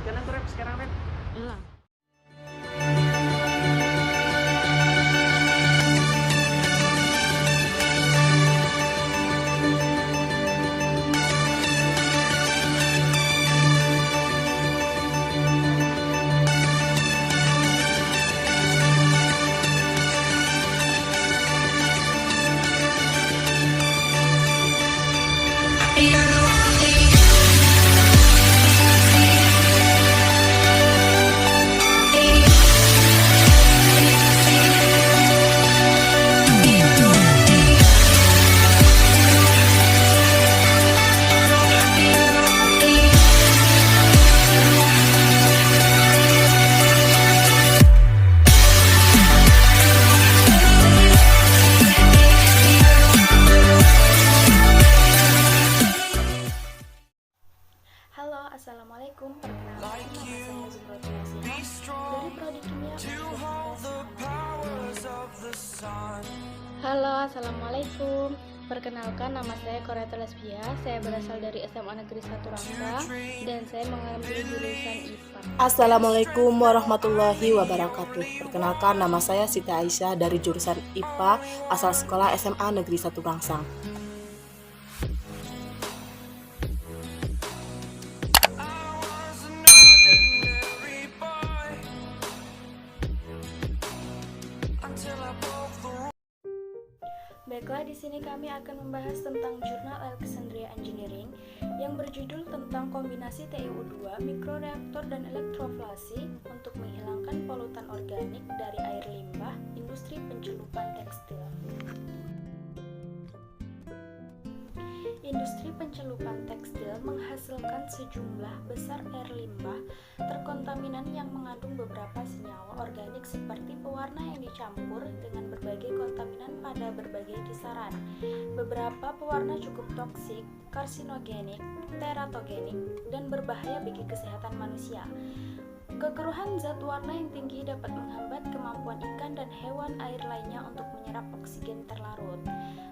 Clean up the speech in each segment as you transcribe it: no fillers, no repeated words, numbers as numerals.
Kanan tuh Rep, sekarang Rep. Lah. Halo, assalamualaikum. Perkenalkan, nama saya Zumrod Yasina dari Prodi Kimia Universitas. Halo, assalamualaikum. Perkenalkan, nama saya Koreto Lesbia. Saya berasal dari SMA Negeri 1 Rangsang dan saya mengambil jurusan IPA. Assalamualaikum warahmatullahi wabarakatuh. Perkenalkan, nama saya Siti Aisyah dari jurusan IPA asal sekolah SMA Negeri 1 Rangsang. Baiklah, di sini kami akan membahas tentang jurnal Alexandria Engineering yang berjudul tentang kombinasi TiO2, mikroreaktor dan elektroflasi untuk menghilangkan polutan organik dari air limbah industri pencelupan tekstil. Industri pencelupan tekstil menghasilkan sejumlah besar air limbah terkontaminan yang mengandung beberapa senyawa organik seperti pewarna yang dicampur dengan berbagai kontaminan pada berbagai kisaran. Beberapa pewarna cukup toksik, karsinogenik, teratogenik, dan berbahaya bagi kesehatan manusia. Kekeruhan zat warna yang tinggi dapat menghambat kemampuan ikan dan hewan air lainnya untuk menyerap oksigen terlarut.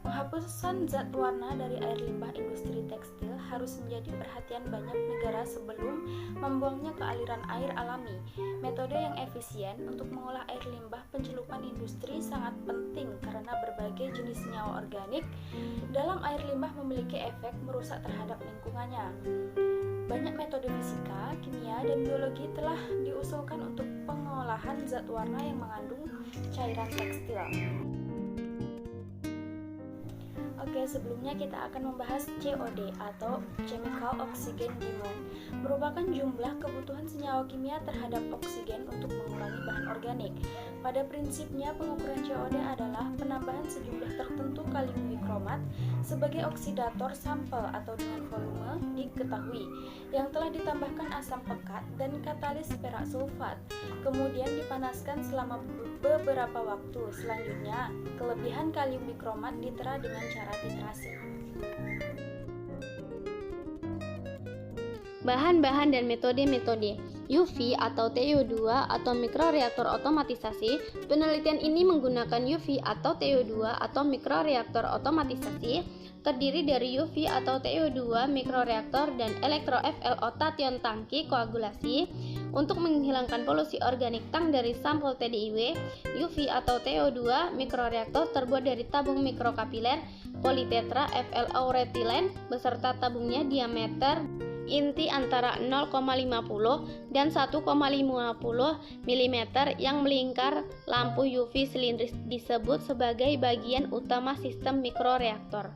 Penghapusan zat warna dari air limbah industri tekstil harus menjadi perhatian banyak negara sebelum membuangnya ke aliran air alami. Metode yang efisien untuk mengolah air limbah pencelupan industri sangat penting karena berbagai jenis senyawa organik dalam air limbah memiliki efek merusak terhadap lingkungannya. Banyak metode fisika, kimia, dan biologi telah diusulkan untuk pengolahan zat warna yang mengandung cairan tekstil. Oke, sebelumnya kita akan membahas COD atau Chemical Oxygen Demand, merupakan jumlah kebutuhan senyawa kimia terhadap oksigen untuk mengurangi bahan organik. Pada prinsipnya, pengukuran COD adalah penambahan sejumlah tertentu kalium bikromat sebagai oksidator sampel atau dengan volume diketahui yang telah ditambahkan asam pekat dan katalis perak sulfat, kemudian dipanaskan selama beberapa waktu. Selanjutnya, kelebihan kalium bikromat ditera dengan cara titrasi. Bahan-bahan dan metode-metode UV atau TiO2 atau mikroreaktor otomatisasi. Penelitian ini menggunakan UV atau TiO2 atau mikroreaktor otomatisasi terdiri dari UV atau TiO2 mikroreaktor dan elektro-FLO tation tangki koagulasi untuk menghilangkan polusi organik tang dari sampel TDIW. UV atau TiO2 mikroreaktor terbuat dari tabung mikrokapiler politetra FLO-retilen beserta tabungnya diameter inti antara 0,50 dan 1,50 mm yang melingkar lampu UV silindris disebut sebagai bagian utama sistem mikroreaktor.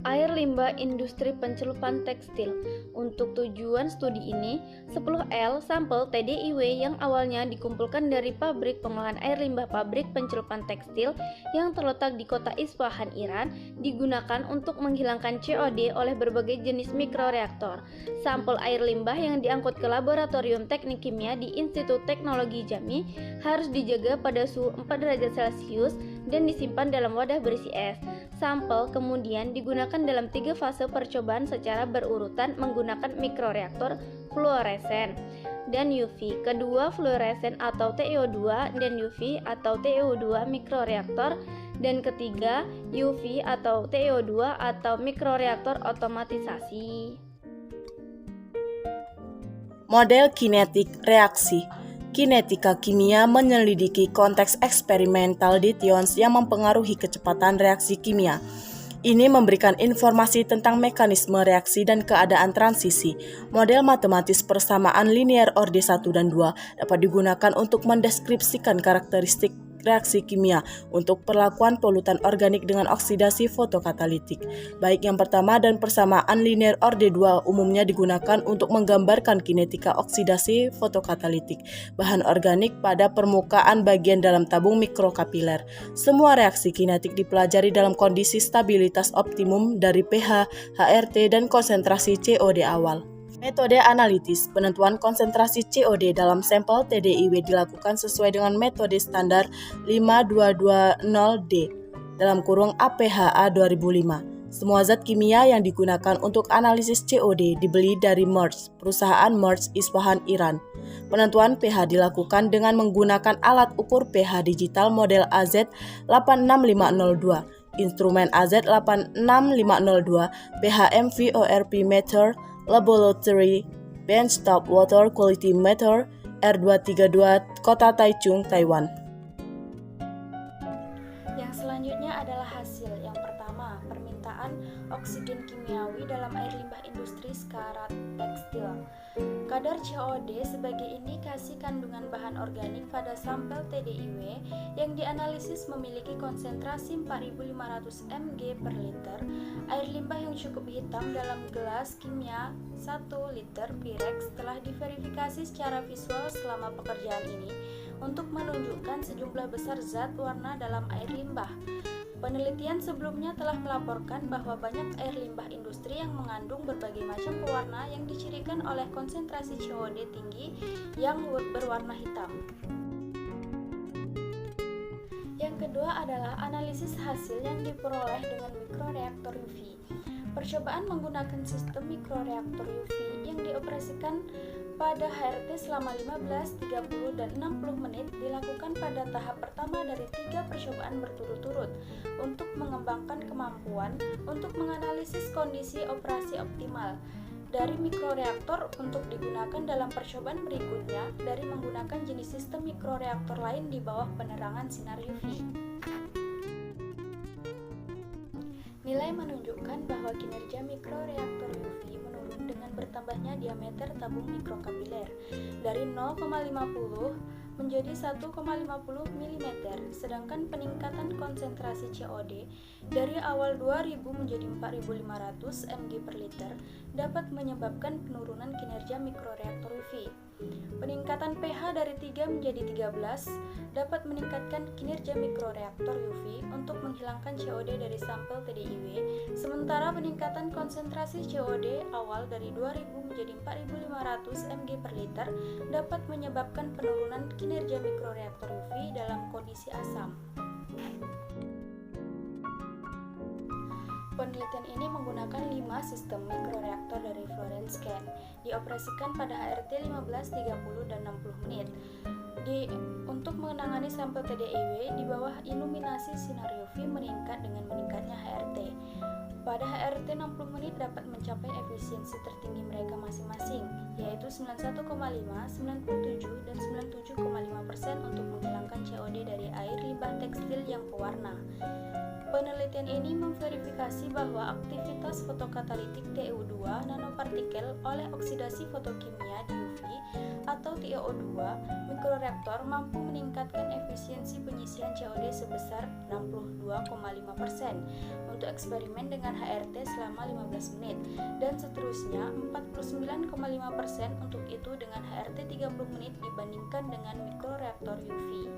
Air limbah industri pencelupan tekstil. Untuk tujuan studi ini, 10L sampel TDIW yang awalnya dikumpulkan dari pabrik pengolahan air limbah pabrik pencelupan tekstil yang terletak di kota Isfahan, Iran, digunakan untuk menghilangkan COD oleh berbagai jenis mikroreaktor. Sampel air limbah yang diangkut ke laboratorium teknik kimia di Institut Teknologi Jambi harus dijaga pada suhu 4 derajat Celcius dan disimpan dalam wadah berisi es. Sampel kemudian digunakan dalam 3 fase percobaan secara berurutan menggunakan mikroreaktor fluoresen. dan UV. Kedua, fluoresen atau TiO2 dan UV atau TiO2 mikroreaktor. Dan ketiga, UV atau TiO2 atau mikroreaktor otomatisasi. Model kinetik reaksi. Kinetika kimia menyelidiki konteks eksperimental di tions yang mempengaruhi kecepatan reaksi kimia. Ini memberikan informasi tentang mekanisme reaksi dan keadaan transisi. Model matematis persamaan linear orde 1 dan 2 dapat digunakan untuk mendeskripsikan karakteristik reaksi kimia untuk perlakuan polutan organik dengan oksidasi fotokatalitik. Baik yang pertama dan persamaan linear orde 2 umumnya digunakan untuk menggambarkan kinetika oksidasi fotokatalitik bahan organik pada permukaan bagian dalam tabung mikrokapiler. Semua reaksi kinetik dipelajari dalam kondisi stabilitas optimum dari pH, HRT, dan konsentrasi COD awal. Metode analitis penentuan konsentrasi COD dalam sampel TDIW dilakukan sesuai dengan metode standar 5220D (APHA 2005). Semua zat kimia yang digunakan untuk analisis COD dibeli dari Merz, perusahaan Merz Isfahan, Iran. Penentuan pH dilakukan dengan menggunakan alat ukur pH digital model AZ86502, instrumen AZ86502, pH MVORP meter, Laboratory Benchtop Water Quality Meter R232 Kota Taichung, Taiwan. Yang selanjutnya adalah hasil. Yang pertama, permintaan oksigen kimiawi dalam air limbah industri sekarat tekstil. Kadar COD sebagai indikasi kandungan bahan organik pada sampel TDIW yang dianalisis memiliki konsentrasi 4.500 mg per liter. Air limbah yang cukup hitam dalam gelas kimia 1 liter Pyrex telah diverifikasi secara visual selama pekerjaan ini untuk menunjukkan sejumlah besar zat warna dalam air limbah. Penelitian sebelumnya telah melaporkan bahwa banyak air limbah industri yang mengandung berbagai macam pewarna yang dicirikan oleh konsentrasi COD tinggi yang berwarna hitam. Yang kedua adalah analisis hasil yang diperoleh dengan mikroreaktor UV. Percobaan menggunakan sistem mikroreaktor UV yang dioperasikan pada HRT selama 15, 30, dan 60 menit dilakukan pada tahap pertama dari 3 percobaan berturut-turut untuk mengembangkan kemampuan untuk menganalisis kondisi operasi optimal dari mikroreaktor untuk digunakan dalam percobaan berikutnya dari menggunakan jenis sistem mikroreaktor lain di bawah penerangan sinar UV. Nilai menunjukkan bahwa kinerja mikroreaktor UV menurun dengan bertambahnya diameter tabung mikrokapiler dari 0,50 menjadi 1,50 mm, sedangkan peningkatan konsentrasi COD dari awal 2000 menjadi 4500 mg per liter dapat menyebabkan penurunan kinerja mikroreaktor UV. Peningkatan pH dari 3 menjadi 13 dapat meningkatkan kinerja mikroreaktor UV untuk menghilangkan COD dari sampel TDIW, sementara peningkatan konsentrasi COD awal dari 2000 menjadi 4500 mg per liter dapat menyebabkan penurunan kinerja mikroreaktor UV dalam kondisi asam. Penelitian ini menggunakan 5 sistem mikroreaktor dari Florenscan, dioperasikan pada HRT 15, 30, dan 60 menit. Untuk menangani sampel TDIW di bawah iluminasi sinar UV meningkat dengan meningkatnya HRT. Pada HRT 60 menit dapat mencapai efisiensi tertinggi mereka masing-masing, yaitu 91,5, 97, dan 97,5% untuk menghilangkan COD dari air limbah tekstil yang pewarna. Penelitian ini memverifikasi bahwa aktivitas fotokatalitik TiO2 nanopartikel oleh oksidasi fotokimia di UV atau TiO2 mikroreaktor mampu meningkatkan efisiensi penyisian COD sebesar 62,5% untuk eksperimen dengan HRT selama 15 menit dan seterusnya 49,5% untuk itu dengan HRT 30 menit dibandingkan dengan mikroreaktor UV.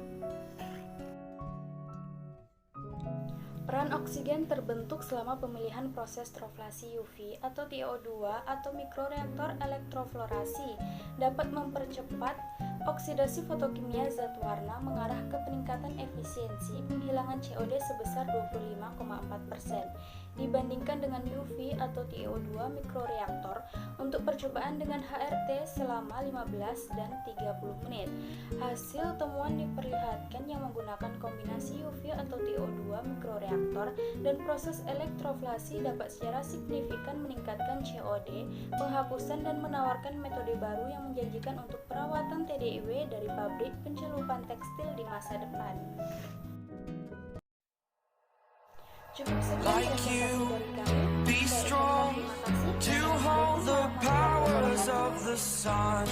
Peran oksigen terbentuk selama pemilihan proses troflasi UV atau TiO2 atau mikroreaktor elektrofluorasi dapat mempercepat oksidasi fotokimia zat warna mengarah ke peningkatan efisiensi penghilangan COD sebesar 25,4%. dibandingkan dengan UV atau TiO2 mikroreaktor untuk percobaan dengan HRT selama 15 dan 30 menit. Hasil temuan diperlihatkan yang menggunakan kombinasi UV atau TiO2 mikroreaktor dan proses elektroflasi dapat secara signifikan meningkatkan COD, penghapusan dan menawarkan metode baru yang menjanjikan untuk perawatan TDIW dari pabrik pencelupan tekstil di masa depan. Cukup sekian presentasi dari kami. Be strong to hold the powers of the sun.